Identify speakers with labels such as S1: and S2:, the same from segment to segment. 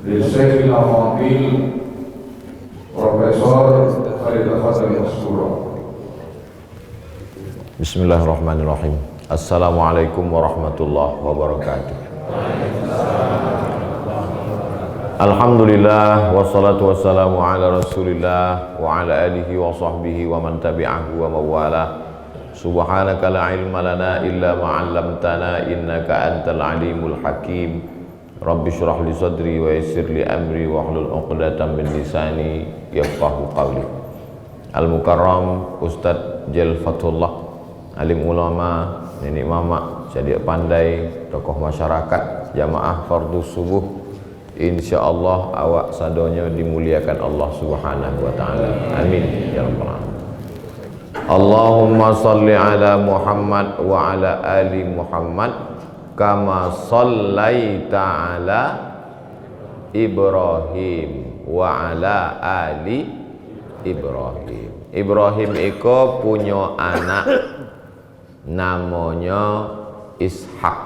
S1: للشيخ الأفاضل Profesor فليتفضل مشكورا.
S2: Bismillahirrahmanirrahim. Assalamualaikum warahmatullahi wabarakatuh. Alhamdulillah wassalatu wassalamu ala Rasulillah wa ala alihi wa sahbihi wa man tabi'ahu wa mawala. Subhanaka la ilma lana illa ma 'allamtana innaka antal alimul hakim. Rabbi shrah li sadri wa yassir li amri wa hlul 'uqdatam min lisani yafqahu qawli. Al-Mukarram Ustadz Jal Fatullah, alim ulama, nenek mama, jadi pandai, tokoh masyarakat, jamaah fardhu subuh. Insyaallah awak sadonya dimuliakan Allah Subhanahu wa taala. Amin ya rabbal alamin. Allahumma shalli ala Muhammad wa ala ali Muhammad kama shallaita ala Ibrahim wa ala ali Ibrahim. Ibrahim iko punya anak namanya Ishak.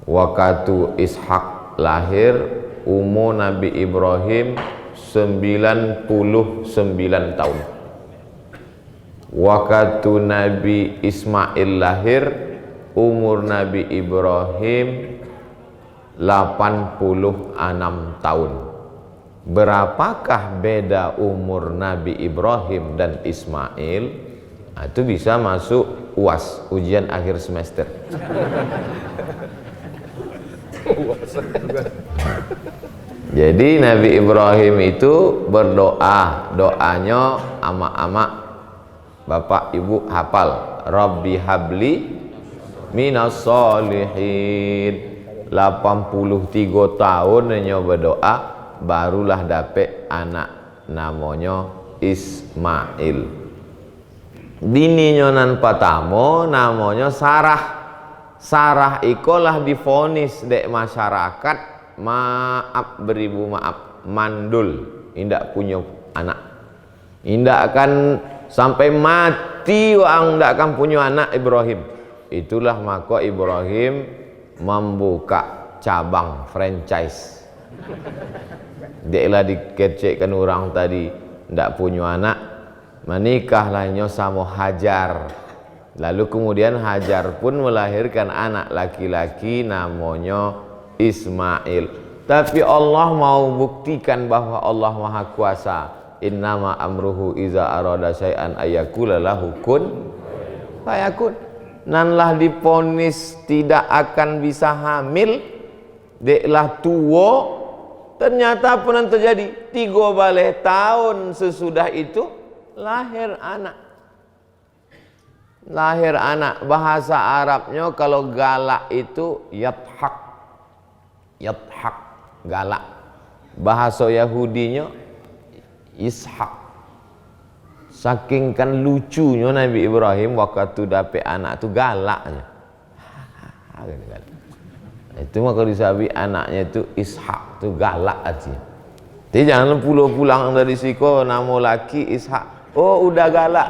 S2: Waktu Ishak lahir, umur Nabi Ibrahim 99 tahun. Waktu Nabi Ismail lahir, umur Nabi Ibrahim 86 tahun. Berapakah beda umur Nabi Ibrahim dan Ismail? Itu bisa masuk UAS, ujian akhir semester. Jadi Nabi Ibrahim itu berdoa, doanya ama-ama bapak ibu hafal, Rabbi habli minas solihin. 83 tahun nyoba doa, barulah dapet anak namanya Ismail. Bininya nan patamo namanya Sarah. Sarah ikolah divonis dek masyarakat, maaf beribu maaf, mandul, indak punya anak, indak akan sampai mati wang ndak akan punya anak Ibrahim. Itulah maka Ibrahim membuka cabang franchise. Deklah dikecekkan orang tadi ndak punya anak, menikahlahnya sama Hajar. Lalu kemudian Hajar pun melahirkan anak laki-laki namanya Ismail. Tapi Allah mau buktikan bahwa Allah Maha Kuasa. Innama amruhu iza arada syai'an ayyakula lahu kun fayakun. Nanlah diponis tidak akan bisa hamil, deklah tua, ternyata apa yang terjadi? 3 tahun sesudah itu lahir anak. Lahir anak. Bahasa Arabnya kalau galak itu yathak. Yathak, galak. Bahasa Yahudinya Ishak. Saking kan lucunya Nabi Ibrahim waktu dapet anak itu galaknya. Itu maka disabi anaknya itu Ishak, itu galak aja. Jadi jangan pulang dari siko nama laki Ishak. Oh udah galak.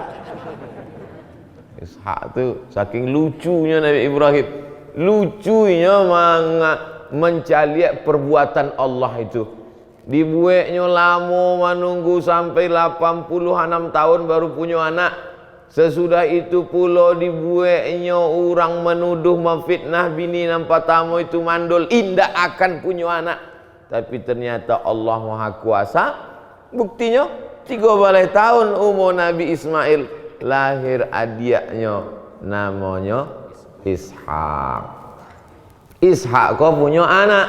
S2: Ishak itu saking lucunya Nabi Ibrahim. Lucunya mencaliak perbuatan Allah itu. Dibueknya lama menunggu sampai 86 tahun baru punya anak. Sesudah itu pula dibueknya orang menuduh memfitnah bini nampak tamu itu mandul, indah akan punya anak. Tapi ternyata Allah Maha Kuasa. Buktinya 3 tahun umur Nabi Ismail, lahir adiknya namanya Ishak. Ishak kok punya anak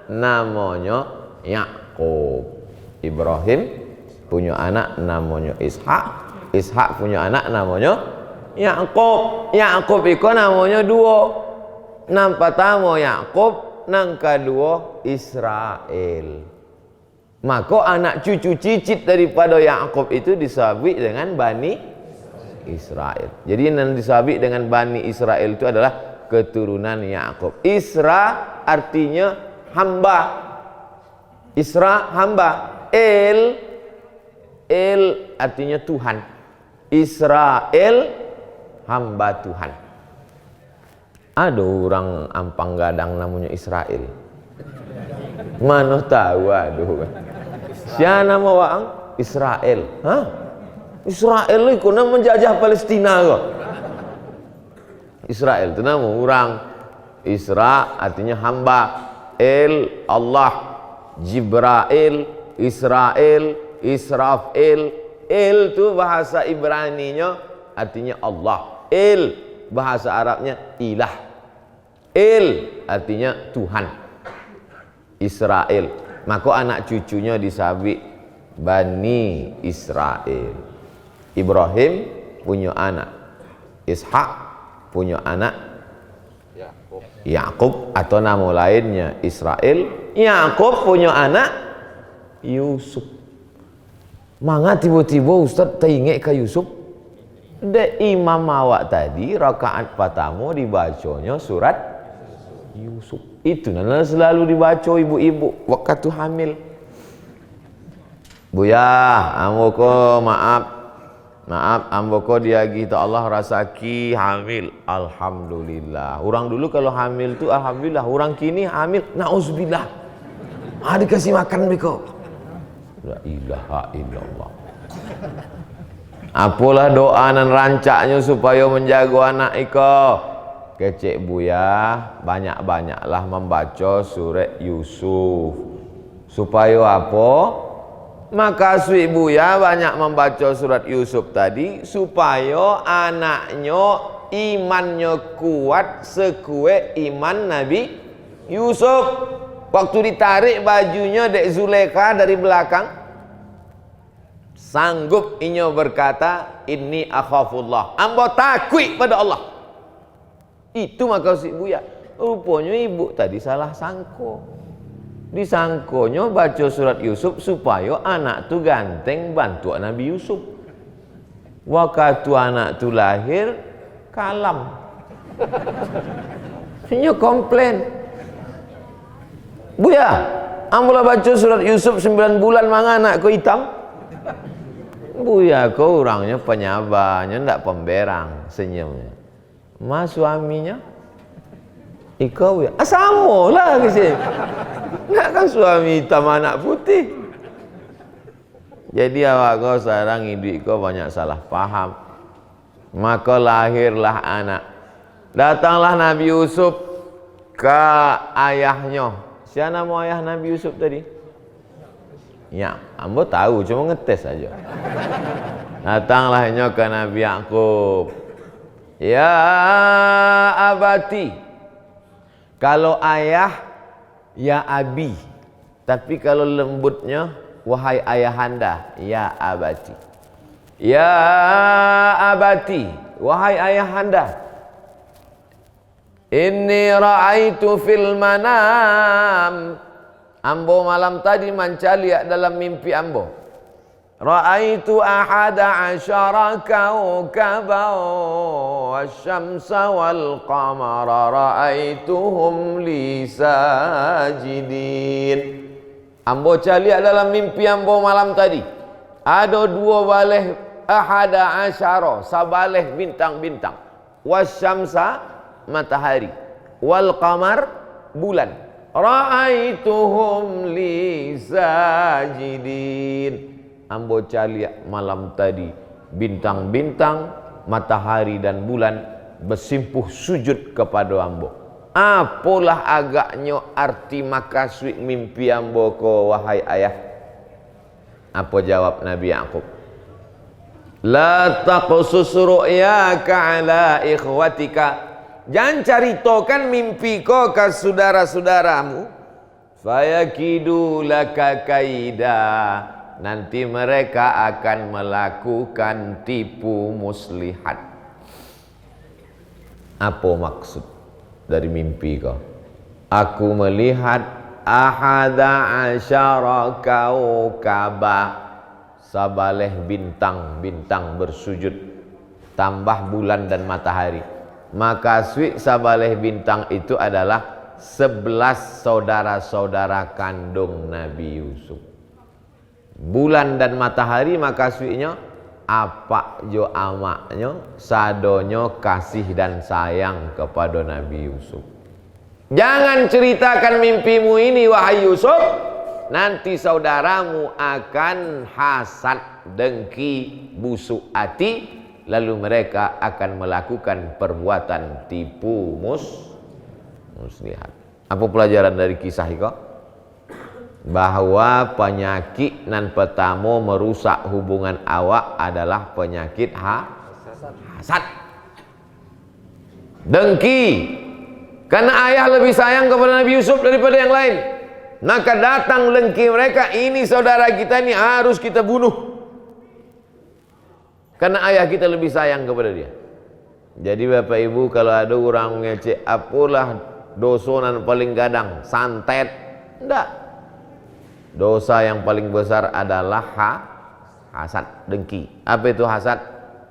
S2: namanya Ya'qub. Ibrahim punya anak namanya Ishak. Ishak punya anak namanya Ya'qub. Ya'qub itu namanya 2. Nang pertama Ya'qub, nang kedua Israel. Maka anak cucu cicit daripada Ya'qub itu disabik dengan Bani Israel. Jadi yang disabik dengan Bani Israel itu adalah keturunan Ya'qub. Isra artinya hamba. Isra hamba. El artinya Tuhan. Israel hamba Tuhan. Ada orang ampang gadang namanya Israel. Mana tahu aduh. Siapa nama waang? Israel. Hah? Israel itu nak menjajah Palestina kok. Israel itu nama orang. Isra artinya hamba. El Allah. Jibrail, Israel, Israfil. El itu bahasa Ibraninya artinya Allah. El bahasa Arabnya ilah. El artinya Tuhan. Israel. Maka anak cucunya disabik Bani Israel. Ibrahim punya anak Ishak, punya anak Yakub atau nama lainnya Israel. Yakub punya anak Yusuf. Manga tiba-tiba Ustaz teringat ke Yusuf. De imam awak tadi rakaat pertama dibacanya surat Yusuf. Itu nana selalu dibaca ibu-ibu waktu hamil. Buya, ambo maaf ambo ko dia gitu Allah rasaki hamil. Alhamdulillah. Orang dulu kalau hamil tu alhamdulillah. Orang kini hamil nauzubillah. Dikasih makan beko. La ilaha illallah. Apalah doa dan rancaknya supaya menjaga anak iko. Kecek buya, banyak-banyaklah membaca surat Yusuf. Supaya apa? Maka sui buya banyak membaca surat Yusuf tadi supaya anaknya imannya kuat sekue iman Nabi Yusuf. Waktu ditarik bajunya dek Zulekha dari belakang, sanggup inyo berkata, inni akhafullah. Ambo takut pada Allah. Itu maka si buya. Rupanya ibu tadi salah sangko. Disangkonya baca surat Yusuf supaya anak tu ganteng bantu Nabi Yusuf. Waktu anak tu lahir kalam. Inyo komplain. Buya, ambolah baca surat Yusuf 9 bulan manga anakku hitam. Buya kau orangnya penyabarnya ndak pemberang senyumnya. Mas suaminya ikau ya sama lah kesini. Nggak kan suami hitam anak putih. Jadi awak kau sekarang hidup kau banyak salah paham. Maka lahirlah anak. Datanglah Nabi Yusuf ke ayahnya. Siapa nama ayah Nabi Yusuf tadi? Ya, ambo tahu, cuma ngetes aja. Datanglahnya ke Nabi Yakub. Ya abati. Kalau ayah, ya abi. Tapi kalau lembutnya, wahai ayahanda, ya abati. Ya abati, wahai ayahanda. Inni ra'aitu fil manam. Ambo malam tadi mencaliak dalam mimpi ambo. Ra'aitu ahada asyara kawkaban wasyamsa wal qamara ra'aituhum li sajidin. Ambo caliak dalam mimpi ambo malam tadi. Ada 2 baleh ahada asyara, sabaleh bintang-bintang. Wasyamsa matahari, wal qamar bulan. Ra'aituhum li sajidin. Ambo caliak malam tadi bintang-bintang, matahari dan bulan bersimpuh sujud kepada ambo. Apalah agaknya arti makasih mimpi ambo ko wahai ayah? Apa jawab Nabi Yakub? La taqsus ru'yaka ala ikhwatika. Jangan ceritakan mimpi kau ke saudara-saudaramu. Fayakidu laka kaida. Nanti mereka akan melakukan tipu muslihat. Apa maksud dari mimpi kau? Aku melihat ahada asyara kaukaba, sabaleh bintang-bintang bersujud, tambah bulan dan matahari. Maka swi sabaleh bintang itu adalah 11 saudara-saudara kandung Nabi Yusuf. Bulan dan matahari maka swinya apa jo amaknya, sadonyo kasih dan sayang kepada Nabi Yusuf. Jangan ceritakan mimpimu ini wahai Yusuf, nanti saudaramu akan hasad, dengki, busuk hati, lalu mereka akan melakukan perbuatan tipu muslihat. Apa pelajaran dari kisah itu? Bahwa penyakit nan pertama merusak hubungan awak adalah penyakit hasad, dengki. Karena ayah lebih sayang kepada Nabi Yusuf daripada yang lain, maka datang dengki mereka, ini saudara kita, ini harus kita bunuh karena ayah kita lebih sayang kepada dia. Jadi Bapak Ibu, kalau ada orang ngecek apalah dosonan paling gadang, santet, enggak. Dosa yang paling besar adalah hasad, dengki. Apa itu hasad?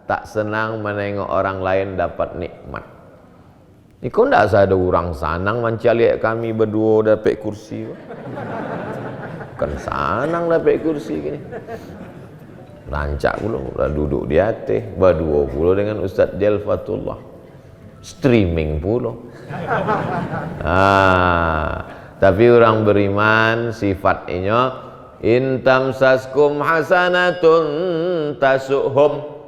S2: Tak senang menengok orang lain dapat nikmat. Ini kok enggak ada orang sanang mencaliak kami berdua dapat kursi. Kan sanang dapat kursi gini. Rancak pula, udah duduk di atas, berdua pula dengan Ustaz Jalfatullah. Streaming pula. Tapi orang beriman sifatnya in tamsaskum hasanatun tasuhum.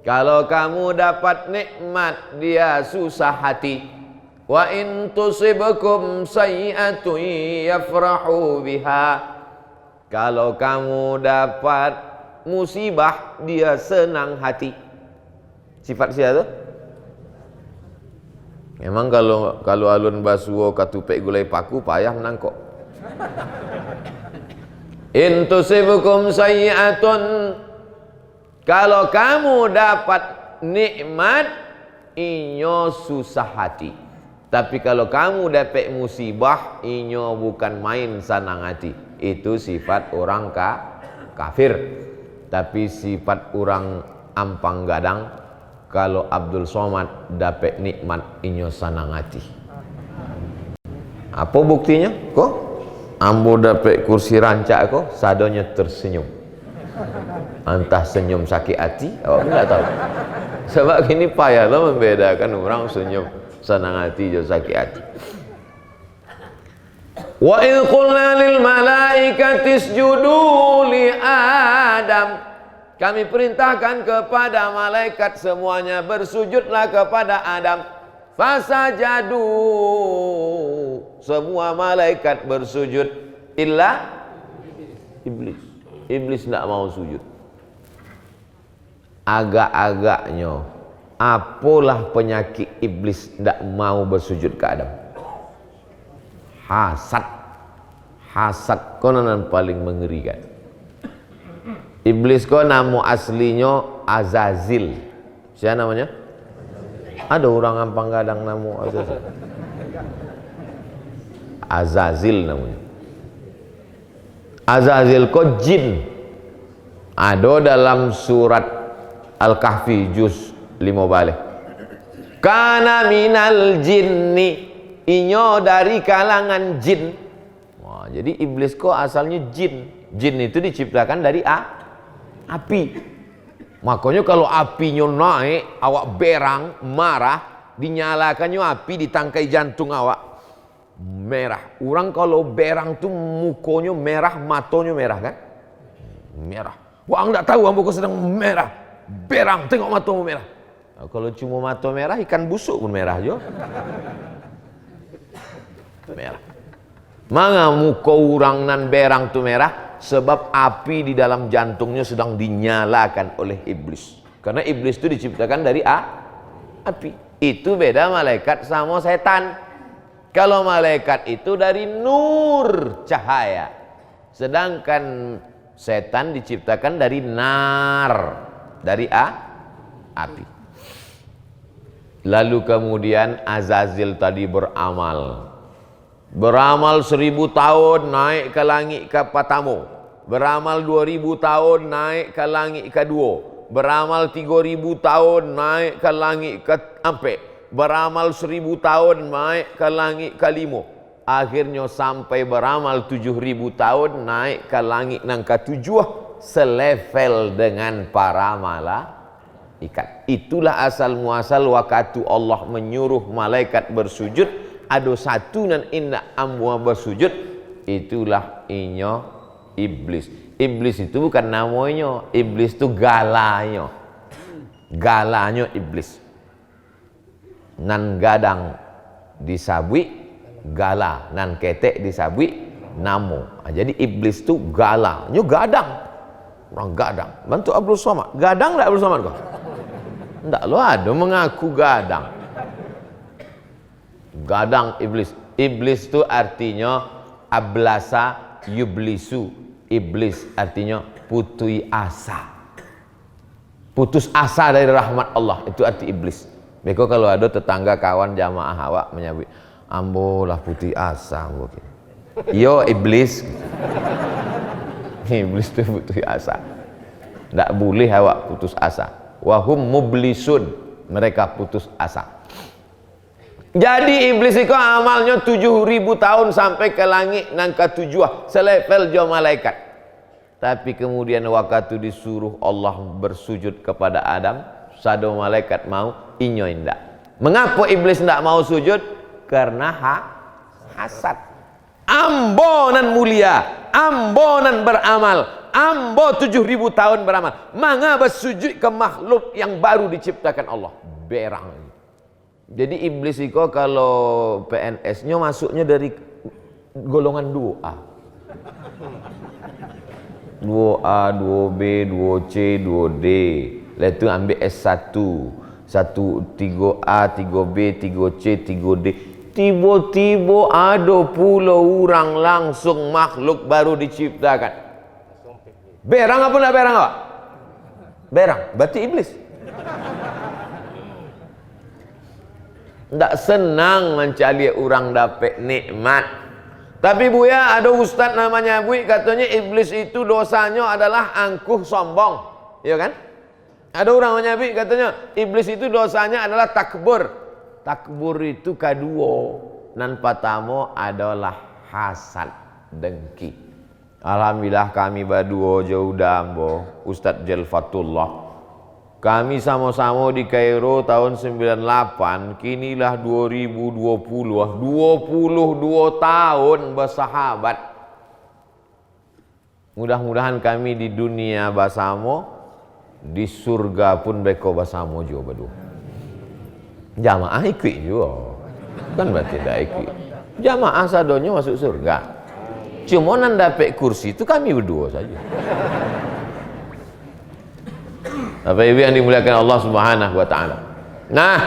S2: Kalau kamu dapat nikmat, dia susah hati. Wa in tusibukum sayyi'atun yafrahu biha. Kalau kamu dapat musibah, dia senang hati. Sifat siapa tu? Memang kalau alun basuo katupek gulai paku payah menangkok. In tusibukum sayyi'atun, kalau kamu dapat nikmat, inyo susah hati. Tapi kalau kamu dapat musibah, inyo bukan main senang hati. Itu sifat orang kafir. Tapi sifat orang ampang gadang, kalau Abdul Somad dapat nikmat, inyo senang hati. Apa buktinya? Kok ambo dapat kursi rancak kok, sadonya tersenyum. Entah senyum sakit hati, awak enggak tahu. Sebab gini payah lo membedakan orang senyum senang hati dan sakit hati. Wa idh qulna lil malaikati isjudu li Adam. Kami perintahkan kepada malaikat semuanya bersujudlah kepada Adam. Fasajadu. Semua malaikat bersujud illa iblis. Iblis tidak mau sujud. Agak-agaknya apalah penyakit iblis tidak mau bersujud ke Adam? Hasad konon paling mengerikan. Iblis kok nama aslinya Azazil. Siapa namanya? Ada orang ampang gadang nama Azazil. Azazil namanya. Azazil kok jin. Ada dalam surat Al-Kahfi juz 5 balik. Kana minal jinni, inyo dari kalangan jin. Wah, jadi iblis kok asalnya jin. Jin itu diciptakan dari api. Makanya kalau apinya naik, awak berang, marah, dinyalakannya api di tangkai jantung awak merah. Orang kalau berang tuh mukonya merah, matonya merah kan? Merah. Wah, enggak tahu ambo kok sedang merah. Berang, tengok matamu merah. Nah, kalau cuma mata merah, ikan busuk pun merah juga. Merah. Manga muka orang nan berang tu merah, sebab api di dalam jantungnya sedang dinyalakan oleh iblis. Karena iblis itu diciptakan dari api. Itu beda malaikat sama setan. Kalau malaikat itu dari nur, cahaya. Sedangkan setan diciptakan dari nar, dari api. Lalu kemudian Azazil tadi beramal 1000 tahun naik ke langit ke Patamu, beramal 2000 tahun naik ke langit kedua, beramal 3000 tahun naik ke langit ke Ampek, beramal 1000 tahun naik ke langit kelima, akhirnya sampai beramal 7000 tahun naik ke langit nang ketujuh, selevel dengan para malaikat. Itulah asal muasal waktu Allah menyuruh malaikat bersujud ada satu nan inna amwa bersujud, itulah inyo iblis. Iblis itu bukan namanya, iblis itu galanya. Galanya iblis. Nan gadang disabui gala, nan ketek disabui namo. Jadi iblis itu galanya gadang. Orang gadang. Bantu Abdul Somad. Gadang enggak Abdul Somad kok? Enggak, lo ada mengaku gadang. Gadang iblis. Iblis itu artinya ablasa yublisu. Iblis artinya putui asa. Putus asa dari rahmat Allah, itu arti iblis. Beko kalau ada tetangga kawan jamaah awak menyebut, ambo lah putih asa ambo. Yo iblis. Iblis itu putus asa. Tidak boleh awak putus asa. Wahum mublisun, mereka putus asa. Jadi iblis itu amalnya 7.000 tahun sampai ke langit nang ketujuh, selevel jo malaikat. Tapi kemudian waktu disuruh Allah bersujud kepada Adam, sado malaikat mau, inyo indak. Mengapa iblis tidak mau sujud? Karena hasad. Ambo nan mulia, ambo nan beramal, ambo 7.000 tahun beramal. Manga bersujud ke makhluk yang baru diciptakan Allah. Berang. Jadi iblis itu kalau PNS-nya masuknya dari golongan 2A. 2A, 2B, 2C, 2D. Lepas itu ambil S1. 3A, 3B, 3C, 3D. Tiba-tiba ada pula orang langsung makhluk baru diciptakan. Berang apa nak berang apa? Berang, berarti iblis. Tak senang mencari orang dapat nikmat. Tapi Buya ada ustaz namanya Bui, katanya iblis itu dosanya adalah angkuh sombong. Ya kan? Ada orang namanya Bui, katanya iblis itu dosanya adalah takbur. Takbur itu kedua. Nan pertama adalah hasad, dengki. Alhamdulillah kami berdua jauh dambo, Ustaz Jelfatullah. Kami sama-sama di Kairo tahun 98, kinilah 2020, 22 tahun bersahabat. Mudah-mudahan kami di dunia bersama, di surga pun beko bersama juga berdua. Jamaah ikut juga, kan berarti tidak ikut. Jamaah sadonya masuk surga. Cuma nan dapat kursi itu kami berdua saja. Bapak Ibu yang dimuliakan Allah Subhanahu wa taala. Nah,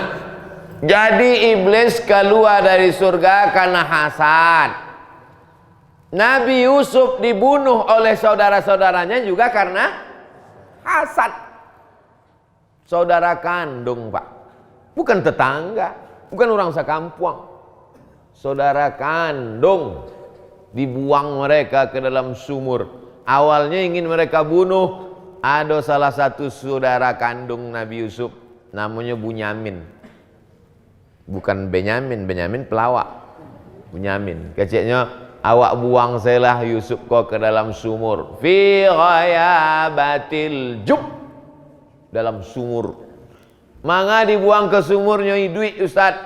S2: jadi iblis keluar dari surga karena hasad. Nabi Yusuf dibunuh oleh saudara-saudaranya juga karena hasad. Saudara kandung, Pak. Bukan tetangga, bukan orang sekampung. Saudara kandung, dibuang mereka ke dalam sumur. Awalnya ingin mereka bunuh. Ada salah satu saudara kandung Nabi Yusuf, namanya Bunyamin. Bukan Benyamin, Benyamin pelawak. Bunyamin. Keciknya, awak buang selah Yusuf kau ke dalam sumur. Fi ghayabatil jub. Dalam sumur. Manga dibuang ke sumurnya duit Ustaz.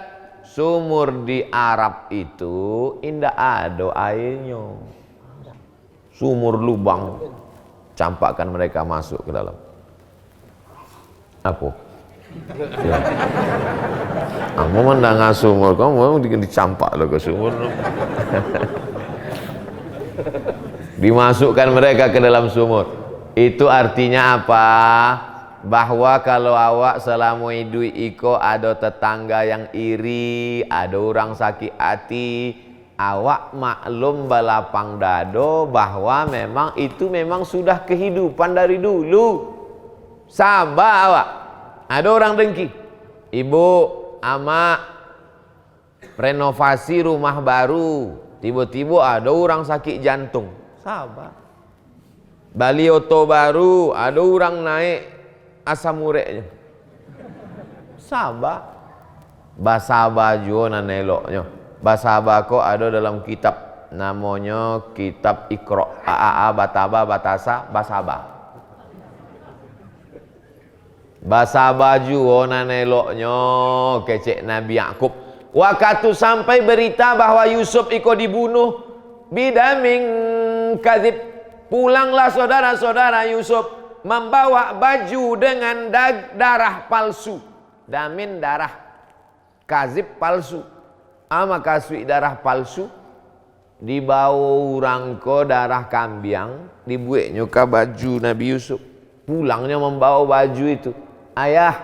S2: Sumur di Arab itu indah ada airnya. Sumur lubang. Campakkan mereka masuk ke dalam. Apa? Ya. Kamu mendang sumur, kamu dicampak lo ke sumur. Dimasukkan mereka ke dalam sumur. Itu artinya apa? Bahwa kalau awak selama hidup iko ada tetangga yang iri, ada orang sakit hati, awak maklum balapang dado bahwa memang itu memang sudah kehidupan dari dulu. Sabar awak. Ada orang dengki. Ibu, ama renovasi rumah baru. Tiba-tiba ada orang sakit jantung. Sabar. Balioto baru, ada orang naik asam ureknya. Sabar. Basaba juga nan eloknya. Basaba kok ada dalam kitab namanya kitab Iqra, Aa, Bataba, Batasa, Basaba. Basaba juga nan eloknya kecek Nabi Yakub. Waktu sampai berita bahwa Yusuf ikut dibunuh bidaming kadzib, pulanglah saudara-saudara Yusuf membawa baju dengan darah palsu. Damin darah, kadzib palsu. Ama kasui darah palsu, dibawa orang ke darah kambiang, dibuatnya ke baju Nabi Yusuf. Pulangnya membawa baju itu. Ayah,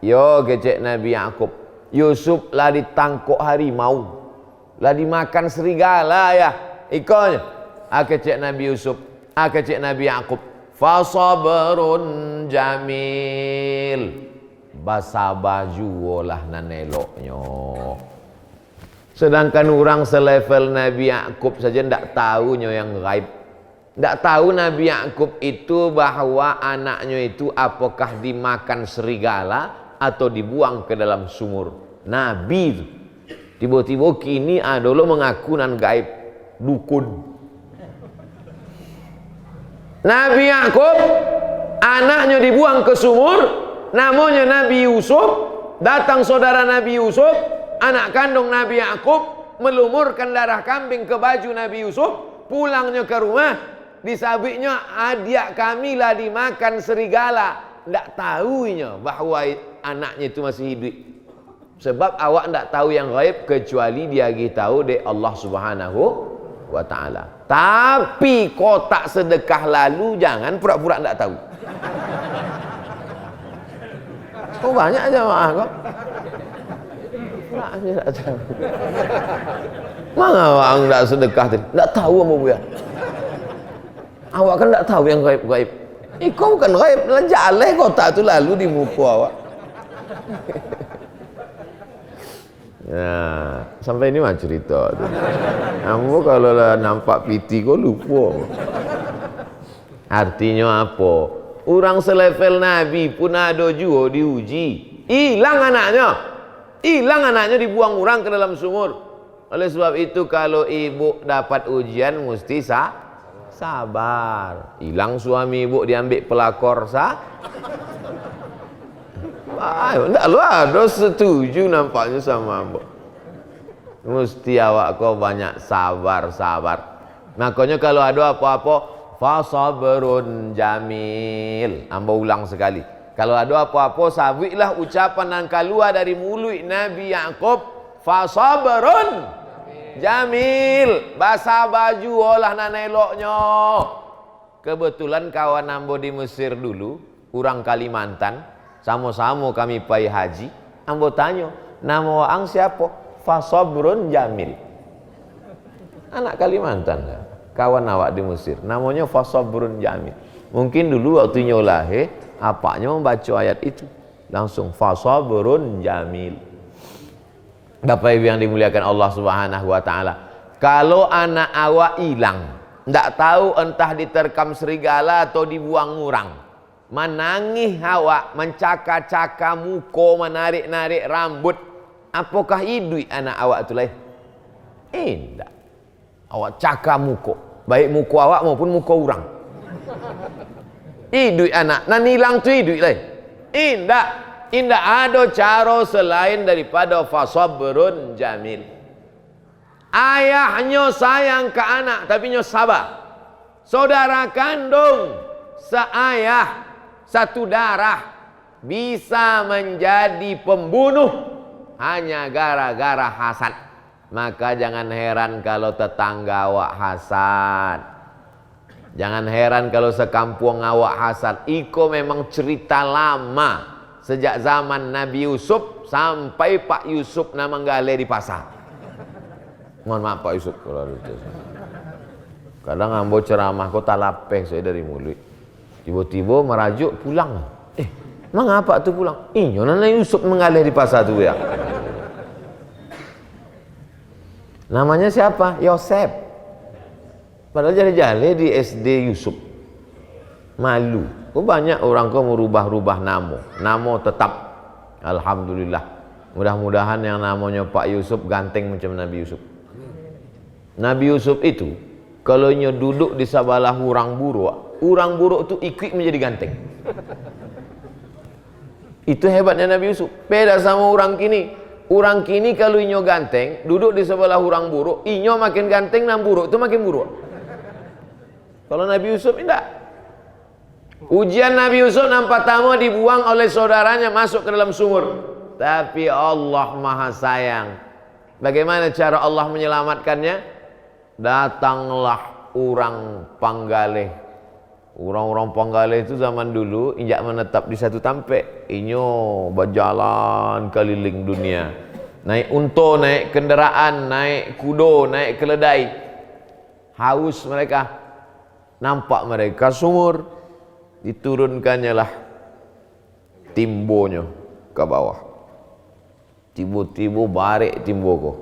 S2: yo kecek Nabi Yakub, Yusuf lah ditangkuk harimau, lah dimakan serigala ya. Ikutnya, kecek Nabi Yusuf, kecek Nabi Yakub. Fasabrun jamil, basa baju olah naneloknya. Sedangkan orang selevel Nabi Yakub saja ndak tahunya yang gaib. Ndak tahu Nabi Yakub itu bahwa anaknya itu apakah dimakan serigala atau dibuang ke dalam sumur. Nabi itu tiba-tiba kini ada lo mengaku nan gaib, dukun. Nabi Yakub anaknya dibuang ke sumur, namanya Nabi Yusuf. Datang saudara Nabi Yusuf, anak kandung Nabi Yakub, melumurkan darah kambing ke baju Nabi Yusuf. Pulangnya ke rumah, disabiknya adik kami lah dimakan serigala. Tidak tahunya bahwa anaknya itu masih hidup. Sebab awak tidak tahu yang gaib kecuali dia tahu dari Allah Subhanahu wa ta'ala. Tapi kotak sedekah lalu jangan pura-pura tidak tahu. Oh banyak jamaah kok. Pura-pura tidak tahu. Mana orang tidak sedekah tadi? Tidak tahu apa buaya. Awak kan tidak tahu yang gaib-gaib. Kau bukan gaib, jaleh kotak itu lalu di muka awak. Nah, sampai ini mah cerita tu. Kamu kalau lah nampak piti kau lupa. Artinya apa? Orang selevel Nabi pun ada juga diuji. Hilang anaknya dibuang orang ke dalam sumur. Oleh sebab itu kalau ibu dapat ujian mesti sabar. Hilang suami ibu diambil pelakor tidak lu ada setuju nampaknya sama mbak. Mesti awak kau banyak sabar. Makanya kalau ada apa-apa, fasabrun jamil. Amba ulang sekali. Kalau ada apa-apa, sabiklah ucapan yang keluar dari mulut Nabi Yakub, fasabrun jamil. Basa baju olah naneloknya. Kebetulan kawan ambo di Mesir dulu, orang Kalimantan. Sama-sama kami pai haji. Ambo tanya, nama waang siapa? Fasabrun jamil. Anak Kalimantan lah. Kawan awak di Mesir. Namanya Fasabrun jamil. Mungkin dulu waktu lahir, apanya membaca ayat itu. Langsung Fasabrun jamil. Bapak Ibu yang dimuliakan Allah Subhanahu wa ta'ala. Kalau anak awak hilang, ndak tahu entah diterkam serigala atau dibuang orang. Menangis awak, mencaka-caka muka, menarik-narik rambut. Apakah hidup anak awak itu lain? Tidak. Awak caka muka, baik muka awak maupun muka orang. Hidup anak, nan hilang tu hidup lain. Tidak. Tidak ada cara selain daripada fasabrun jamil. Ayahnya sayang ke anak, tapi nya sabar. Saudara kandung, seayah, satu darah bisa menjadi pembunuh hanya gara-gara hasad. Maka jangan heran kalau tetangga awak hasad. Jangan heran kalau sekampung awak hasad. Iko memang cerita lama, sejak zaman Nabi Yusuf sampai Pak Yusuf nama menggale di pasar. Mohon maaf Pak Yusuf kalau itu. Kadang ambo ceramah kok talapeh saya dari mulut. Tiba-tiba merajuk pulang. Mengapa tu pulang? Nyonya Yusuf mengalir di pasar tu ya. Namanya siapa? Yosef. Padahal jale-jale di SD Yusuf. Malu. Kok banyak orang kau merubah-rubah nama. Nama tetap. Alhamdulillah. Mudah-mudahan yang namanya Pak Yusuf ganteng macam Nabi Yusuf. Nabi Yusuf itu kalau nya duduk di sebelah orang buruk tu ikut menjadi ganteng. Itu hebatnya Nabi Yusuf. Beda sama orang kini. Orang kini kalau inyo ganteng, duduk di sebelah orang buruk, inyo makin ganteng, nam buruk itu makin buruk. Kalau Nabi Yusuf tidak. Ujian Nabi Yusuf nampak pertama dibuang oleh saudaranya masuk ke dalam sumur. Tapi Allah Maha Sayang. Bagaimana cara Allah menyelamatkannya? Datanglah orang Panggalih. Orang-orang Panggalih itu zaman dulu injak menetap di satu tampek, inyo berjalan keliling dunia. Naik unta, naik kenderaan, naik kudo, naik keledai. Haus mereka. Nampak mereka sumur, diturunkannya lah timbonya ke bawah. Tiba-tiba barik timbo ko.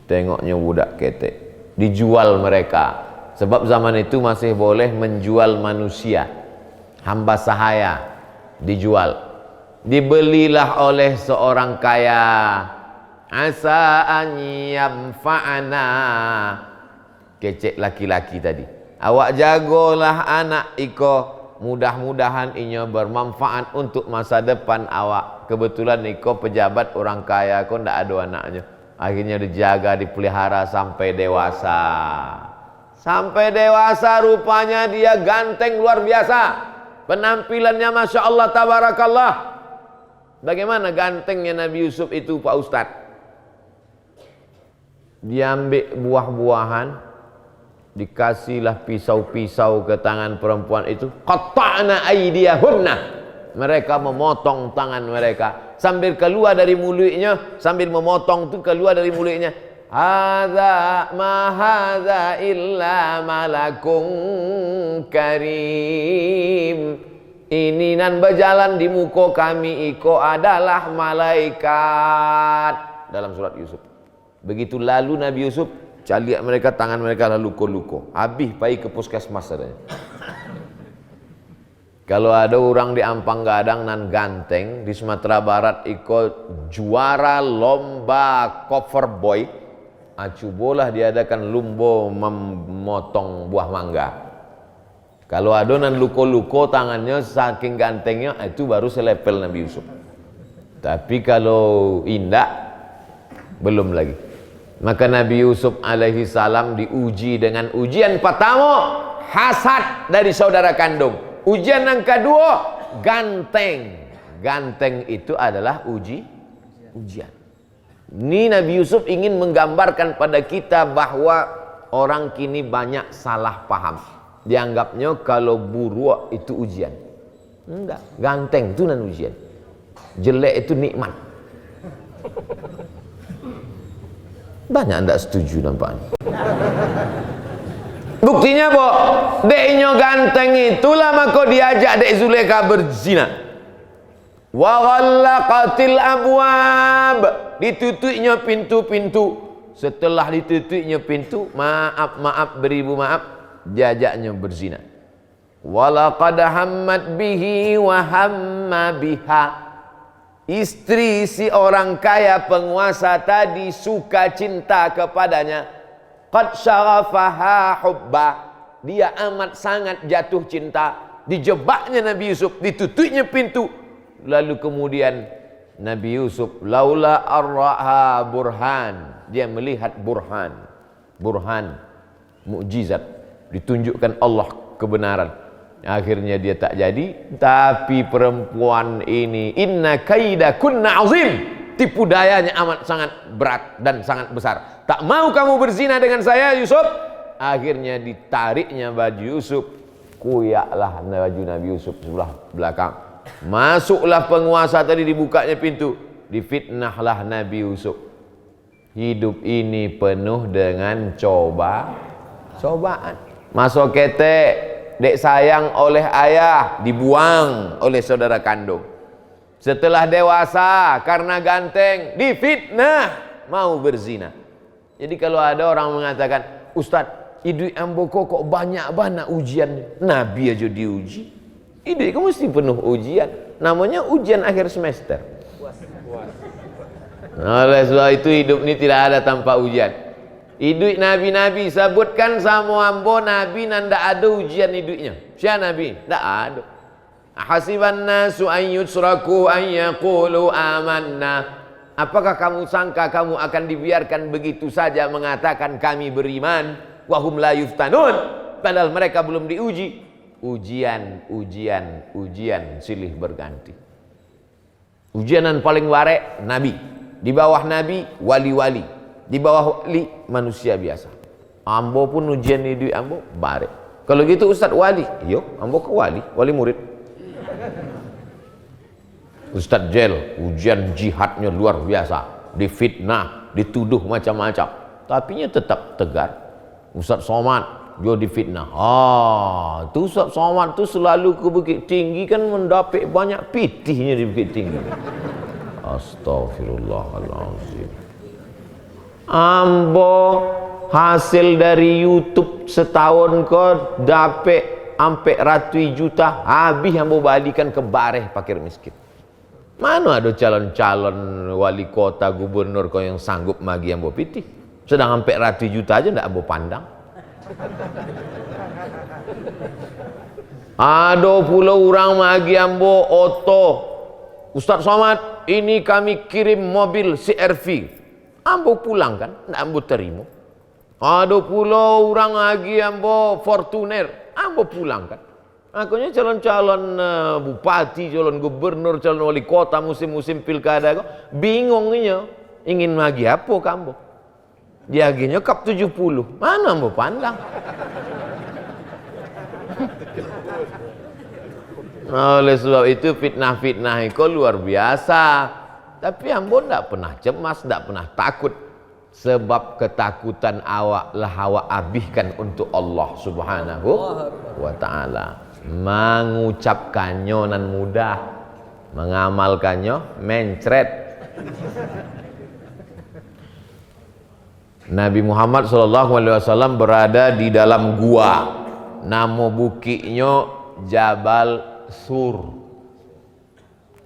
S2: Tengoknya budak ketek. Dijual mereka. Sebab zaman itu masih boleh menjual manusia. Hamba sahaya dijual. Dibelilah oleh seorang kaya. Asa an yamfa'ana. Kecek laki-laki tadi. Awak jagolah anak iko, mudah-mudahan inya bermanfaat untuk masa depan awak. Kebetulan iko pejabat orang kaya, kok ndak ada anaknya. Akhirnya dijaga, dipelihara sampai dewasa. Sampai dewasa rupanya dia ganteng luar biasa. Penampilannya Masya Allah tabarakallah. Bagaimana gantengnya Nabi Yusuf itu Pak Ustadz? Dia ambil buah-buahan, dikasihlah pisau-pisau ke tangan perempuan itu, qata'na aydiyahunna, mereka memotong tangan mereka sambil keluar dari mulutnya, sambil memotong itu keluar dari mulutnya, hadza ma hadza illa malakun karim, ini nan berjalan di muka kami iko adalah malaikat. Dalam surat Yusuf. Begitu lalu Nabi Yusuf, lihat mereka, tangan mereka lalu luko-luko. Habis pergi ke puskesmas katanya. Kalau ada orang di Ampang Gadang nan ganteng di Sumatera Barat ikut juara lomba cover boy, cobalah diadakan lumba memotong buah mangga. Kalau ada nan luko-luko tangannya saking gantengnya, itu baru selevel Nabi Yusuf. Tapi kalau indah belum lagi. Maka Nabi Yusuf alaihi salam diuji dengan ujian pertama, hasad dari saudara kandung. Ujian yang kedua, ganteng. Ganteng itu adalah ujian. Ini Nabi Yusuf ingin menggambarkan pada kita bahwa orang kini banyak salah paham. Dianggapnya kalau buruk itu ujian. Enggak, ganteng itu nan ujian. Jelek itu nikmat. Banyak anda setuju nampaknya. Buktinya boh, deknya ganteng itulah maka diajak dek Zulekha berzina. Wa ghallaqatil abwab, ditutupnya pintu-pintu. Setelah ditutupnya pintu, maaf beribu maaf, diajaknya berzina. Walaqad hammat bihi wa hamma biha. Istri si orang kaya penguasa tadi suka cinta kepadanya. Qad syaghafaha hubba. Dia amat sangat jatuh cinta. Dijebaknya Nabi Yusuf, ditutupnya pintu. Lalu kemudian Nabi Yusuf laula arraha burhan. Dia melihat burhan. Burhan, mukjizat. Ditunjukkan Allah kebenaran. Akhirnya dia tak jadi. Tapi perempuan ini, inna kaida kunna azim, tipu dayanya amat sangat berat dan sangat besar. Tak mau kamu berzina dengan saya Yusuf. Akhirnya ditariknya baju Yusuf, kuyaklah baju Nabi Yusuf sebelah belakang. Masuklah penguasa tadi, dibukanya pintu, difitnahlah Nabi Yusuf. Hidup ini penuh dengan cobaan. Masuk ketek, dek sayang oleh ayah, dibuang oleh saudara kandung. Setelah dewasa karena ganteng, difitnah mau berzina. Jadi kalau ada orang mengatakan, Ustadz, hidup amboko kok banyak ujian. Nabi aja diuji. Hidup kamu mesti penuh ujian. Namanya ujian akhir semester. Oleh sebab itu hidup ini tidak ada tanpa ujian. Hidup nabi-nabi sebutkan sama ambo nabi nanda ada ujian hidupnya. Siapa nabi? Tak ada. Hasiban nasu an yusraku an yaqulu amanna Apakah kamu sangka kamu akan dibiarkan begitu saja mengatakan kami beriman, wahum la yuftanun, padahal mereka belum diuji. Ujian, silih berganti. Ujianan paling warek Nabi, di bawah Nabi wali-wali, di bawah wali manusia biasa. Ambo pun ujian di ambo barek. Kalau gitu Ustadz wali, yo ambo ke wali murid. Ustadz Jel, ujian jihadnya luar biasa, difitnah, dituduh macam-macam, tapinya tetap tegar. Ustadz Somad, dia difitnah. Tu Ustadz Somad tu selalu ke Bukit Tinggi kan mendapat banyak pitihnya di Bukit Tinggi. Astaghfirullahaladzim. Ambo hasil dari YouTube setahun kau dapat sampai ratus juta, habis ambo balikan ke bareh fakir miskin. Mana ada calon-calon wali kota, gubernur kau yang sanggup magi ambo pitih? Sedang sampai ratus juta aja ndak ambo pandang. Ada pula orang magi ambo oto. Ustadz Somad, ini kami kirim mobil CRV. Ambo pulang kan, ndak ambo terima. Ada pula orang lagi ambo Fortuner, ambo pulang kan. Akhirnya calon-calon bupati, calon gubernur, calon wali kota musim-musim pilkada bingungnya ingin lagi apa kambo. Dia akhirnya kap 70. Mana ambo pandang? Oleh sebab itu fitnah-fitnah itu luar biasa. Tapi ambo tidak pernah cemas, tidak pernah takut. Sebab ketakutan awak lah awak habiskan untuk Allah Subhanahu wa ta'ala. Mengucapkannya nan mudah, mengamalkannya mencret. Nabi Muhammad SAW berada di dalam gua, nama bukitnya Jabal Sur.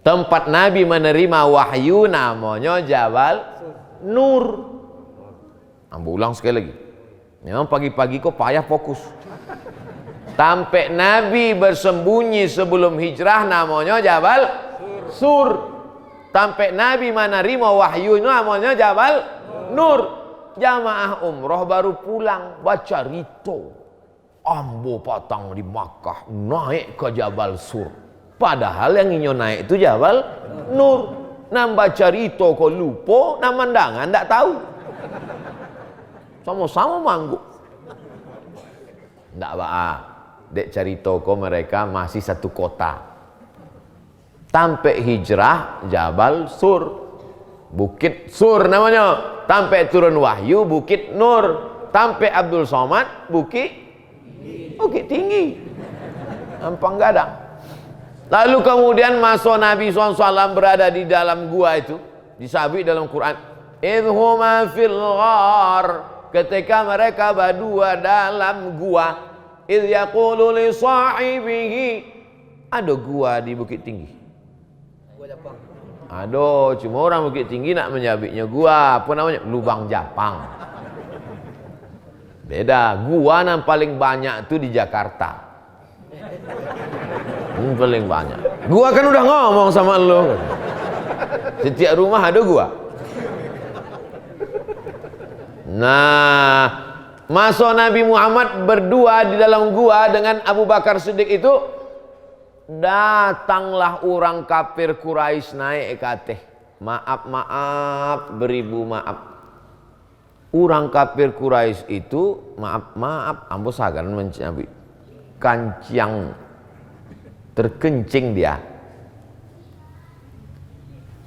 S2: Tempat Nabi menerima wahyu namanya Jabal Nur. Ambo ulang sekali lagi. Memang pagi-pagi kok payah fokus. Sampai Nabi bersembunyi sebelum hijrah namanya Jabal Sur. Sampai Nabi menerima wahyu namanya Jabal Nur. Jamaah umroh baru pulang baca rito. Ambo patang di Makkah naik ke Jabal Sur. Padahal yang inyo naik itu Jabal Nur. Nambah cerita kok lupa, namandangan ndak tahu. Sama-sama mangguk. Ndak apa. Dek cerita kok mereka masih satu kota. Sampai hijrah Jabal Sur. Bukit Sur namanya. Sampai turun wahyu Bukit Nur. Sampai Abdul Somad Bukit Tinggi. Ampang gadang. Lalu kemudian masuk Nabi SAW berada di dalam gua itu. Disabit dalam Quran. Idhuma fil ghar. Ketika mereka berdua dalam gua. Idh yaqulu li sahibihi. Ada gua di Bukit Tinggi. Gua Japang. Aduh, cuma orang Bukit Tinggi nak menyabitnya gua. Apa namanya? Lubang Japang. Beda. Gua yang paling banyak itu di Jakarta. Paling banyak. Gua kan udah ngomong sama lo. Setiap rumah ada gua. Nah, masuk Nabi Muhammad berdua di dalam gua dengan Abu Bakar Siddiq itu. Datanglah orang kafir Quraisy naik kateh. Maaf, beribu maaf. Orang kafir Quraisy itu maaf, ambo sagan mencabi kancing terkencing dia.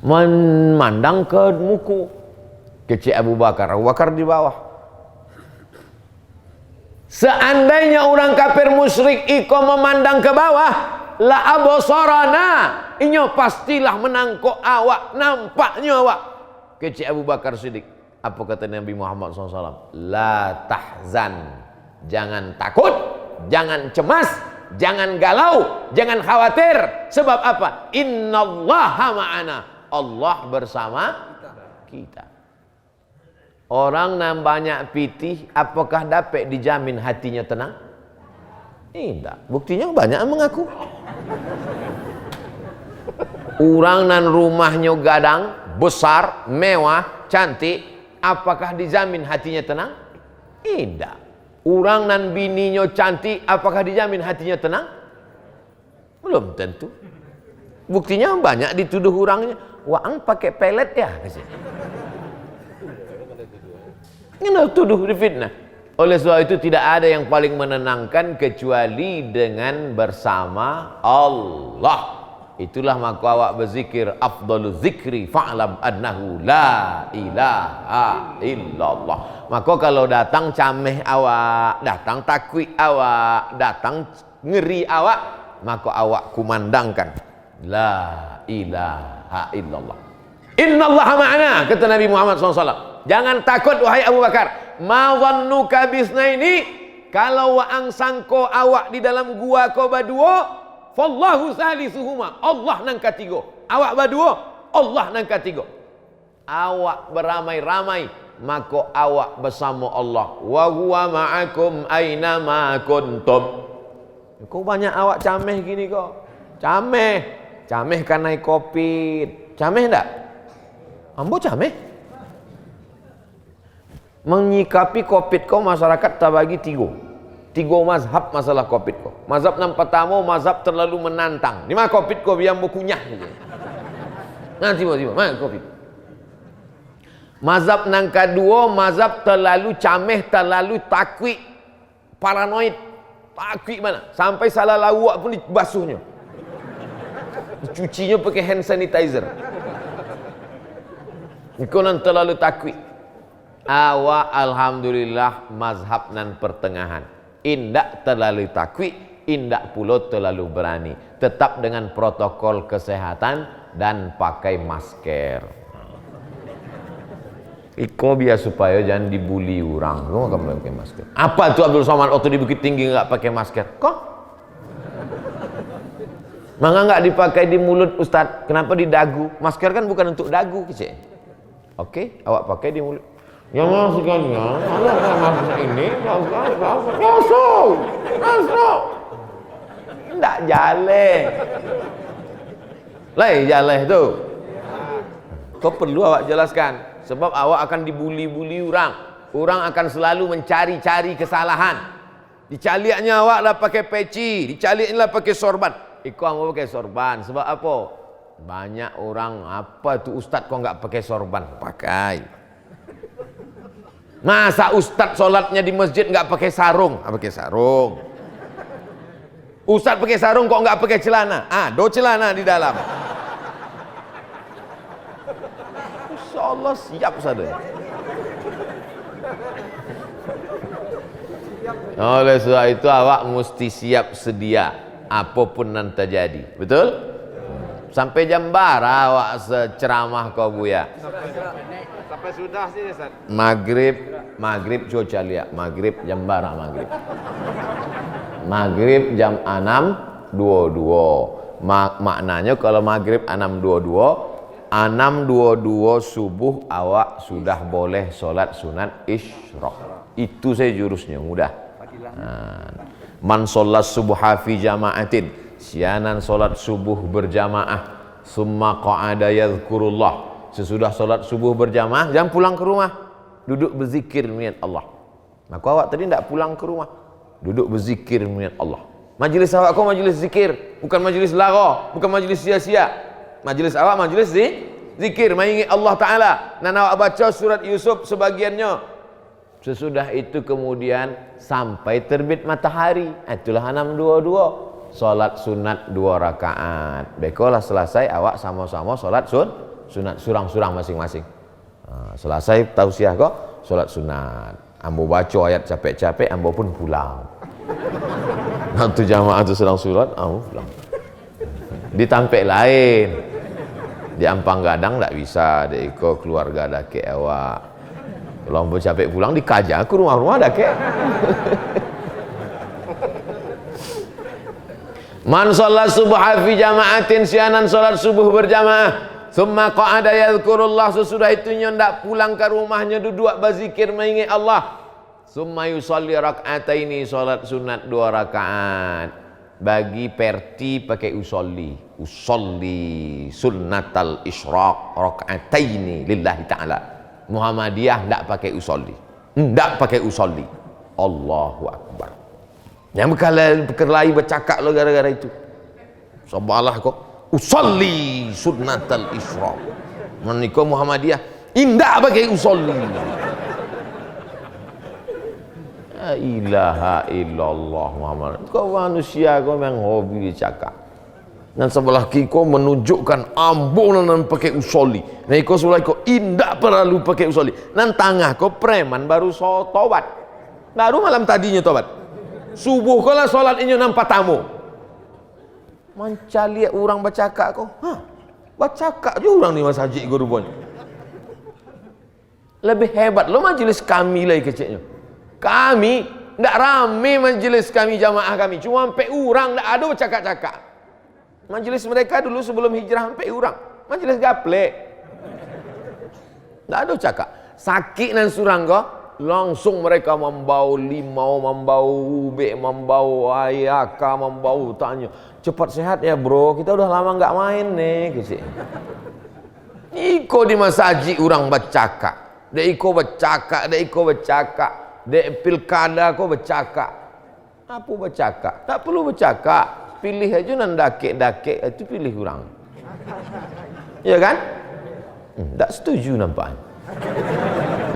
S2: Memandang ke muku. Kecil Abu Bakar di bawah. Seandainya orang kafir musyrik iko memandang ke bawah, la abosarana, inyo pastilah menangkok awak, nampaknya awak. Kecil Abu Bakar Siddiq. Apa kata Nabi Muhammad SAW? La tahzan, jangan takut, jangan cemas, jangan galau, jangan khawatir. Sebab apa? Innallaha ma'ana. Allah bersama kita. Orang yang banyak pitih, apakah dapat dijamin hatinya tenang? Tidak. Buktinya banyak yang mengaku. Orang nan rumahnya gadang, besar, mewah, cantik, apakah dijamin hatinya tenang? Tidak. Orang nan bininya cantik, apakah dijamin hatinya tenang? Belum tentu. Buktinya banyak dituduh orangnya, "Waang pakai pelet ya?" Ini tuduh difitnah. Oleh sebab itu tidak ada yang paling menenangkan kecuali dengan bersama Allah. Itulah maka awak berzikir, afdalul zikri fa'lam annahu la ilaha illallah. Maka kalau datang cameh awak, datang takwik awak, datang ngeri awak, maka awak kumandangkan la ilaha illallah. Innallaha ma'ana, kata Nabi Muhammad SAW. Jangan takut wahai Abu Bakar. Ma dhannuka bisnaini, kalau waang sangko awak di dalam gua kau baduo, fallahu salisuhuma, Allah nang katigo. Awak baduo, Allah nang katigo. Awak beramai-ramai, maka awak bersama Allah. Wa huwa ma'akum aina ma kuntum. Kau banyak awak cameh gini kok. Cameh kan naik Covid. Cameh enggak? Ambo cameh. Menyikapi Covid kau masyarakat tak bagi tiga mazhab masalah Covid kau. Mazhab yang pertama, mazhab terlalu menantang. Di mana Covid kau biar kunyah gitu. Nah tiba-tiba mana Covid. Mazhab yang kedua, mazhab terlalu cameh, terlalu takwik, paranoid. Takwik mana? Sampai salah lawak pun dibasuhnya. Dicucinya pakai hand sanitizer. Kau nan terlalu takwik. Awak alhamdulillah mazhab nan pertengahan. Indak terlalu takwik, indak pula terlalu berani. Tetap dengan protokol kesehatan dan pakai masker. Iko biar supaya jangan dibully orang. Kau akan pakai masker. Apa itu Abdul Somad waktu di Bukit Tinggi enggak pakai masker? Kok? Maka enggak dipakai di mulut Ustaz? Kenapa di dagu? Masker kan bukan untuk dagu, kecil. Oke, awak pakai di mulut. Yang masukkannya, ada maksud ini, masuk. Tidak jale. Jale tu. Kau perlu awak jelaskan, sebab awak akan dibuli-buli orang. Orang akan selalu mencari-cari kesalahan. Dicaliaknya awak lah pakai peci, dicaliaknya lah pakai sorban. Ikut mau pakai sorban, sebab apa? Banyak orang, apa tu Ustaz kau enggak pakai sorban? Pakai. Masa Ustaz solatnya di masjid enggak pakai sarung? Pakai sarung. Ustaz pakai sarung kok enggak pakai celana? Do celana di dalam. Insyaallah siap saja. Oleh sebab itu awak mesti siap sedia apapun yang terjadi. Betul? Sampai jam bara awak seceramah kau buya.
S3: Sampai sudah sih Ustaz.
S2: Maghrib cuaca lihat. Maghrib jam bara maghrib. Maghrib jam 6.22. Maknanya kalau maghrib 6.22, 6.22 subuh awak sudah boleh solat sunat isyraq. Itu saya jurusnya mudah. Man sholat subuha fi jama'atin, sianan solat subuh berjamaah, summa qa'ada yadhkurullah. Sesudah solat subuh berjamaah, jangan pulang ke rumah, duduk berzikir mengingat Allah. Maka awak tadi tidak pulang ke rumah, duduk berzikir mengingat Allah. Majlis awak kau majlis zikir, bukan majlis lara, bukan majlis sia-sia. Majlis awak majlis zikir, mengingat Allah Ta'ala. Dan awak baca surat Yusuf sebagiannya. Sesudah itu kemudian sampai terbit matahari, itulah 6.22. Solat sunat 2 rakaat. Bekolah selesai awak sama-sama solat sunat surang-surang masing-masing. Selesai tausiah kok solat sunat. Ambo baca ayat capek-capek, ambo pun pulang. Nanti jamaah tu sedang surat, ambo pulang. Ditampek lain. Di Ampang Gadang tak bisa, dia ikut keluarga dake awak. Kalau ambo capek pulang dikaja ke rumah-rumah dake. Man sholat subuh fi jama'atin, sianan sholat subuh berjamaah. Summa qa'ada yadhkurullah, sesudah itu ndak pulang ke rumahnya, duduk berzikir mengingat Allah. Summa yusalli rak'ataini, salat sunat 2 rakaat. Bagi perti pakai usolli. usolli sunnatal isyraq raka'ataini lillahi ta'ala. Muhammadiyah tidak pakai usolli, tidak pakai usolli. Allahu Akbar. Yang berkelahi bercakap lo gara-gara itu. Sabalah kok usolli sunnatal isyraq. Menikah Muhammadiyah tidak pakai usolli. La ilaha illallah Muhammad. Kau manusia kau memang hobi cakap. Dan sebelah kiko menunjukkan ambunan pakai usolli. Nah kau sebelah kau indah perlu pakai usolli. Dan tengah kau preman baru tobat. Baru malam tadinya tobat. Subuh kau lah solat ini nampak tamu. Manca lihat orang bercakap kau. Bercakap je orang ni masjid kau rupanya. Lebih hebat lo majlis kami lagi kecilnya. Kami tidak rame majlis kami, jamaah kami. Cuma sampai orang tidak ada bercakap-cakap. Majlis mereka dulu sebelum hijrah sampai orang. Majlis gaplek. Tidak ada cakap. Sakit dan surang kau, langsung mereka membau limau, membau ubek, membau ayaka, membau tanya. Cepat sehat ya bro, kita udah lama nggak main nih. Iko di masjid orang bercakap. Dek iko bercakap, dek iko bercakap. Dek pilkada kau bercakap. Apa bercakap? Tak perlu bercakap. Pilih aja nan dakek-dakek itu pilih orang. Ya kan? Tak setuju nampaknya.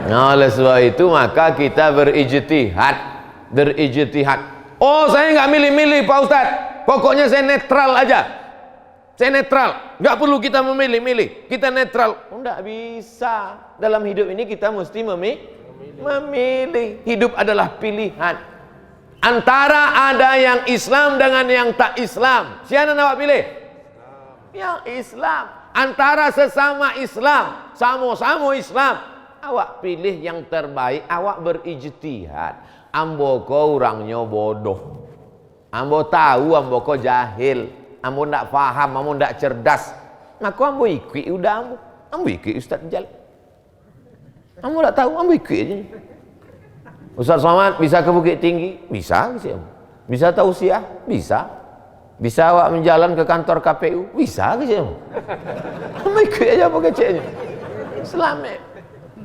S2: Nah, oleh sebab itu maka kita berijtihad. Berijtihad. Oh, saya nggak milih-milih Pak Ustaz. Pokoknya saya netral aja. Saya netral. Nggak perlu kita memilih-milih. Kita netral. Oh, nggak bisa. Dalam hidup ini kita mesti memilih. Hidup adalah pilihan. Antara ada yang Islam dengan yang tak Islam. Siapa nak pilih? Yang Islam. Antara sesama Islam, sama-sama Islam, awak pilih yang terbaik. Awak berijtihad. Ambo ko orangnya bodoh. Ambo tahu, ambo ko jahil. Ambo ndak faham, ambo ndak cerdas. Maka ambo ikut udah ambo ikut Ustaz Jal. Ambo ndak tahu, ambo ikut aja. Ustaz Somad bisa ke Bukit Tinggi? Bisa. Bisa tausiah? Bisa. Bisa awak menjalan ke kantor KPU? Bisa ke sih? Ambo ikut aja apa keceknya. Selamat.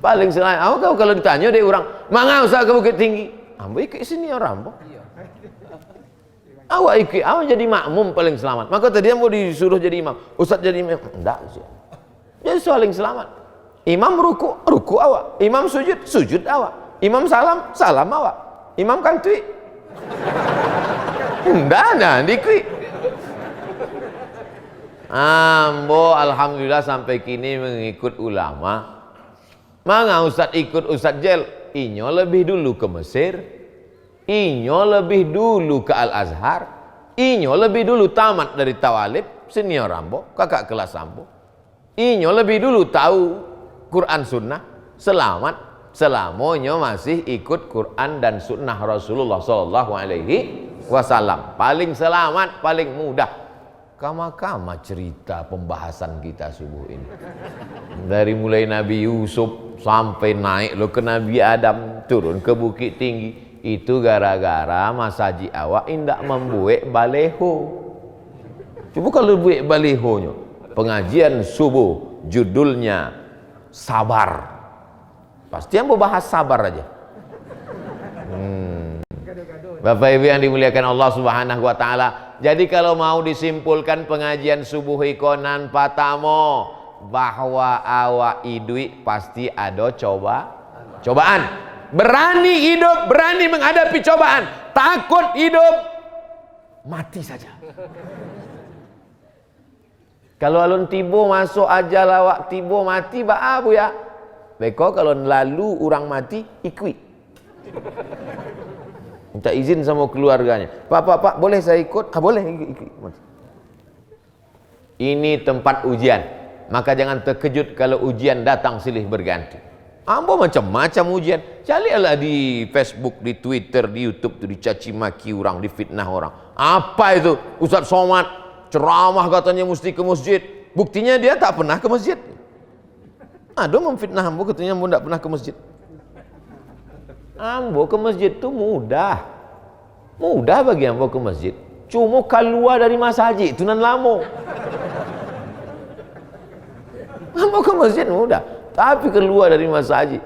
S2: Paling selamat. Awak kalau ditanya deh orang, "Mangga Ustaz ke Bukit Tinggi?" Ambo ikut sini orang, awak ikut, awak jadi makmum paling selamat. Maka tadi ambo disuruh jadi imam. Ustaz jadi imam? Enggak sih. Jadi paling selamat. Imam ruku awak. Imam sujud awak. Imam salam awak. Imam kantui. Enggak ada dikui. Ambo alhamdulillah sampai kini mengikut ulama. Mangga Ustaz ikut Ustaz Jel? Inyo lebih dulu ke Mesir. Inyo lebih dulu ke Al-Azhar. Inyo lebih dulu tamat dari Tawalib, senior ambo, kakak kelas ambo. Inyo lebih dulu tahu Quran Sunnah. Selamat selamanya masih ikut Quran dan Sunnah Rasulullah Sallallahu Alaihi Wasallam. Paling selamat, paling mudah. Kama-kama cerita pembahasan kita subuh ini. Dari mulai Nabi Yusuf sampai naik lo ke Nabi Adam, turun ke Bukit Tinggi. Itu gara-gara masaji awak indak membuat baleho. Coba kalau buat balehonya. Pengajian subuh judulnya sabar. Pasti yang membahas sabar aja. Bapak Ibu yang dimuliakan Allah Subhanahu wa taala. Jadi kalau mau disimpulkan pengajian subuh ikonan patamo bahwa awak idui pasti ada cobaan. Berani hidup, berani menghadapi cobaan. Takut hidup, mati saja. Kalau alun tibo masuk ajal awak tibo mati baabu ya. Beko kalau lalu orang mati ikut. Minta izin sama keluarganya. Pak, boleh saya ikut? Boleh ikut. Ini tempat ujian. Maka jangan terkejut kalau ujian datang silih berganti. Ambo macam-macam ujian. Carilah di Facebook, di Twitter, di YouTube tuh dicaci maki orang, difitnah orang. Apa itu? Ustaz Somad ceramah katanya mesti ke masjid. Buktinya dia tak pernah ke masjid. Ada memfitnah ambo katanya ambo tak pernah ke masjid. Ambo ke masjid itu mudah. Mudah bagi ambo ke masjid. Cuma keluar dari masjid itu nan lama. Mau ke masjid mudah, tapi keluar dari masjid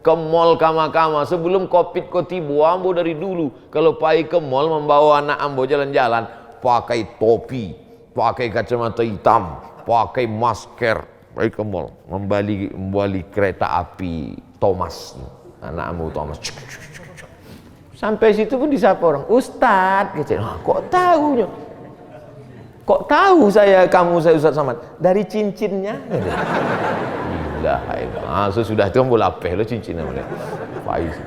S2: ke mall kama-kama sebelum covid kau tiba ambo dari dulu kalau pai ke mall membawa anak ambo jalan-jalan pakai topi, pakai kacamata hitam, pakai masker, pergi ke mall membali kereta api Thomas, anak ambo Thomas. Sampai situ pun disapa orang, Ustadz, gitu. Kok tahunya? Kok tahu kamu saya Ustadz Samad? Dari cincinnya. Gila, sudah itu ambo lapeh lo cincinnya boleh. Faiz.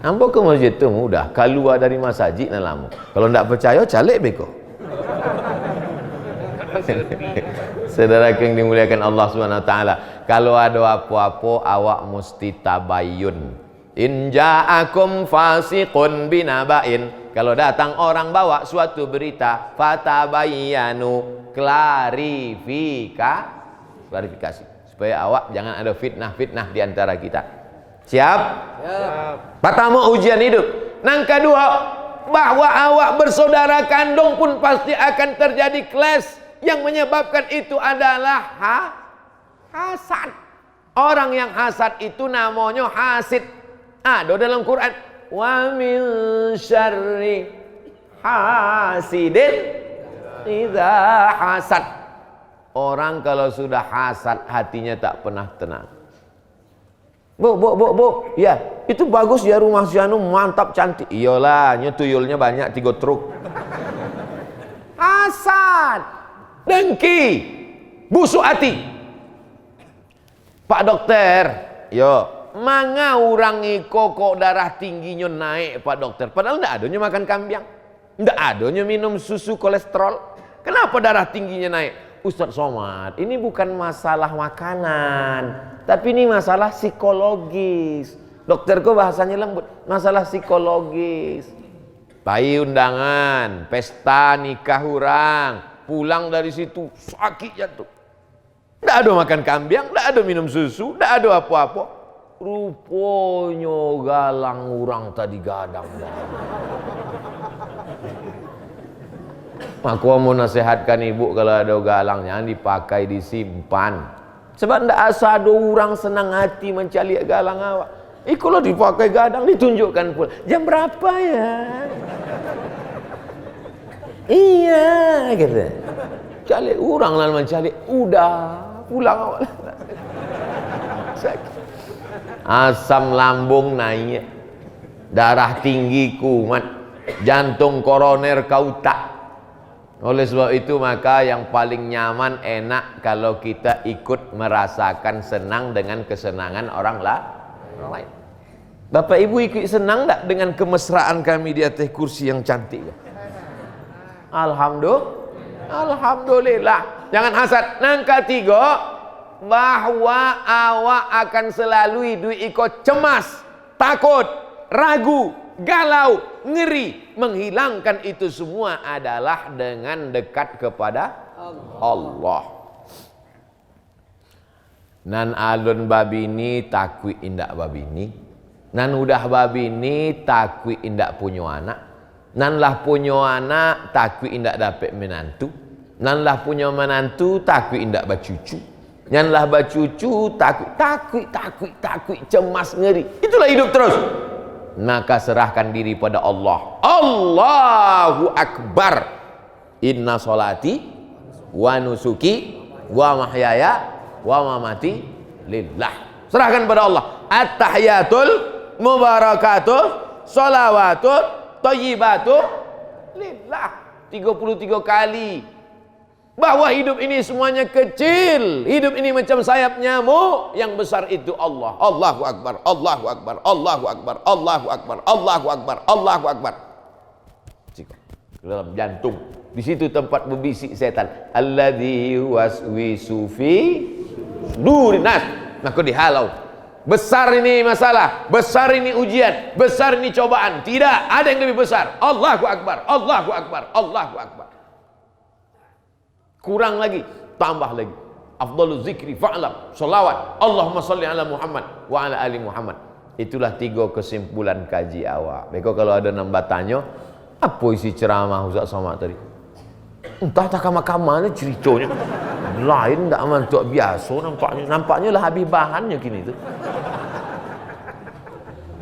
S2: Ambo ke masjid itu mudah, keluar dari masjid nalamu. Kalau ndak percaya, calik beko. Saudara yang dimuliakan Allah Subhanahu wa taala, kalau ada apa-apa awak mesti tabayun. In ja'akum fasiqun binaba'in, kalau datang orang bawa suatu berita, fatabayyanu, klarifikasi supaya awak jangan ada fitnah-fitnah di antara kita. Siap? Siap. Pertama ujian hidup. Yang kedua, bahwa awak bersaudara kandung pun pasti akan terjadi clash. Yang menyebabkan itu adalah hasad. Orang yang hasad itu namanya hasid. Ada dalam Quran, wa min syarri hasidin idza hasad. Orang kalau sudah hasad hatinya tak pernah tenang. Bu, ya itu bagus ya rumah si anu mantap cantik. Iyalah, tuyulnya banyak 3 truk. Hasad, dengki, busuk hati. Pak dokter, yo. Manga orang iko kok darah tingginya naik Pak dokter, padahal ndak adanya makan kambing, ndak adanya minum susu kolesterol, kenapa darah tingginya naik? Ustadz Somad, ini bukan masalah makanan, tapi ini masalah psikologis. Dokterku bahasanya lembut, masalah psikologis. Pai undangan, pesta nikah orang, pulang dari situ sakit jantung, ndak ada makan kambing, ndak ada minum susu, ndak ada apa-apa. Rupanya galang orang tadi gadang. Aku mau nasihatkan ibu kalau ada galang jangan dipakai, disimpan. Sebab ndak asa ada orang senang hati mencari galang awak. Kalau dipakai gadang ditunjukkan pula. Jam berapa ya? Iya gitu. Cari orang lah mencari. Udah pulang awak. Sakit. Asam lambung naik, darah tinggi kumat, jantung koroner kautak. Oleh sebab itu maka yang paling nyaman enak kalau kita ikut merasakan senang dengan kesenangan orang lain. Bapak ibu ikut senang tak dengan kemesraan kami di atas kursi yang cantik? Alhamdulillah. Jangan hasad. Yang ketiga, bahwa awak akan selalu hidup ikut cemas, takut, ragu, galau, ngeri. Menghilangkan itu semua adalah dengan dekat kepada Allah. Nan alun babini takwi indak babini, nan udah babini takwi indak punya anak, nan lah punya anak takwi indak dapat menantu, nan lah punya menantu takwi indak bacucu, nyanlah bacucu takwi, cemas, ngeri. Itulah hidup terus. Maka serahkan diri pada Allah. Allahu Akbar. Inna solati wa nusuki wa mahyaya wa mamati lillah. Serahkan pada Allah. At-tahiyatul mubarakatuh sholawatut thayyibatu lillah. 33 kali. Bahwa hidup ini semuanya kecil, hidup ini macam sayap nyamuk, yang besar itu Allah. Allahu Akbar, Allahu Akbar, Allahu Akbar, Allahu Akbar, Allahu Akbar, Allahu Akbar. Dalam jantung, di situ tempat berbisik setan. Alladzi waswisu fi sudurinas. Maka dihalau. Besar ini masalah, besar ini ujian, besar ini cobaan. Tidak ada yang lebih besar. Allahu Akbar, Allahu Akbar, Allahu Akbar. Kurang lagi, tambah lagi. Afdalul zikri fa'lam, salawat. Allahumma salli ala Muhammad wa ala ali Muhammad. Itulah 3 kesimpulan kaji awak. Beko kalau ada nambah tanya, Apa isi ceramah Ustaz Somad tadi? Entah tak kamar-kamar ni ceritanya. Lain tak mantuk biasa nampaknya. Nampaknya lah habis bahannya kini tu.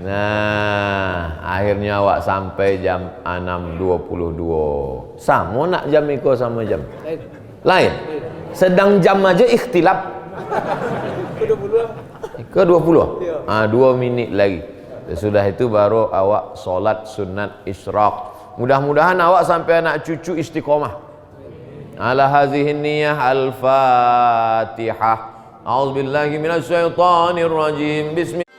S2: Nah, akhirnya awak sampai jam 6.22. Sama nak jam ikut sama jam? Lain. Sedang jam aja ikhtilaf. Ke 20? 2 minit lagi. Sudah itu baru awak solat sunat isyraq. Mudah-mudahan awak sampai anak cucu istiqomah. Ala hazihin niyah al-fatihah. A'udzubillahi minasyaitonir rajim. Bismillah.